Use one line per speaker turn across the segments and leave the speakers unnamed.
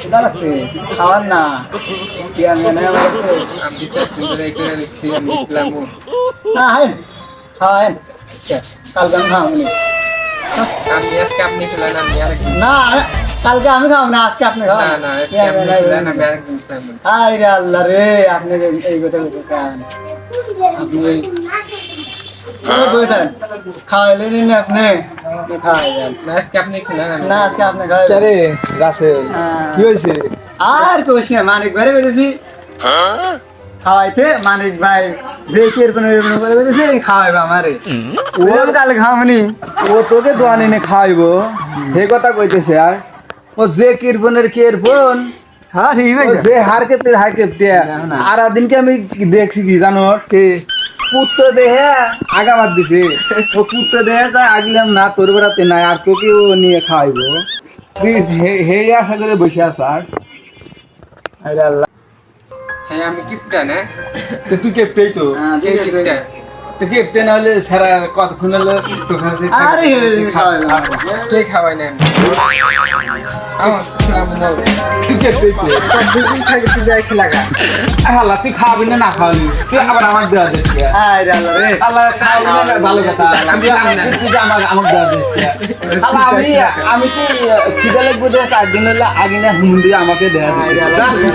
খিদা লাগছে কিছু খাওয়ার না কি আনবে না আমার কাছে?
আমি চাকরি করে করে রেখেছি আমি ইসলাম
না হেন খাওয়ান কালকে আমি খাওয়াবো
আপনি আজকে আপনি খেলেন আমি আরেকদিন
না কালকে আমি খাওয়াবো না আজকে আপনি
না
খাওয়ান
না আজকে আপনি খেলেন আমি আরেকদিন খাবো
আই রে আল্লাহ রে আপনি এই কথা বলতেছেন আপনি খাওয়াইলেন না আপনি খাওয়াই দেন
না আজকে আপনি খেলেন আমি
না আজকে আপনি খাওয়াই
আরে রাসেল কি হয়েছে?
আর কোশ না মানিক ভাই বলেছি খাওয়াইতে মানিক ভাই দেখে বলে বলেছে খাওয়াইবে আমারে ওর কালে খাওয়াবনি
ও তোকে দোয়া নিনে খাওয়াইবো হে কথা কইতেছে আর ও যে কিরবনের কিরবন
হ্যাঁ ঠিক
ও যে হার কেপটে
না।
আর দিনকে আমি দেখছি কি জানো পুত্র দেহে আগাবাদ দিছে ও পুত্র দেহে কয় আগলাম না তোর বেড়াতে নাই আর তোকে ও নিয়ে খাওয়াইবো তুই হে আশা করে বসে আছ আর
আরে আল্লাহ
হ্যাঁ আমি কিপটা না
তো তুই কেপটেই তো
কে কিপটা
তো কেপটে না হলে সারা কতক্ষণ হলো তোর কাছে
আরে খাওয়াইবে
কে খাওয়াই না আমার খেলাম না
তুই কেপটেই তো
দুদিন থাকে তুই যাই খেলাগা
হালা তুই খাওয়াবি না না খাওয়াবি তুই আবার আমার দেওয়া দিচ্ছি
আরে আল্লাহ রে
আল্লাহ খাওয়াবি না ভালো কথা তুই যে আমার দেওয়া দিচ্ছি আল্লাহ আমি কি খিদে লাগবে যে 4 দিন হলে আগে না হুম দিয়ে আমাকে দেওয়া দিচ্ছি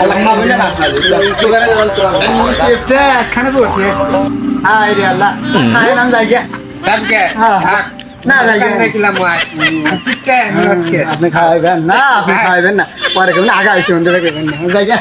আল্লাহ খাওয়াবি না না খাওয়াবি
কেপটা খানে পড়ছে আরে আল্লাহ খাই নাম যাই গে
কালকে
হ্যাঁ না যাই গে
খেলাম আজকে আজকে
আপনি খাইবেন না আপনি খাইবেন না পরে কেমন আগে আইসি অন্ধ যাই গে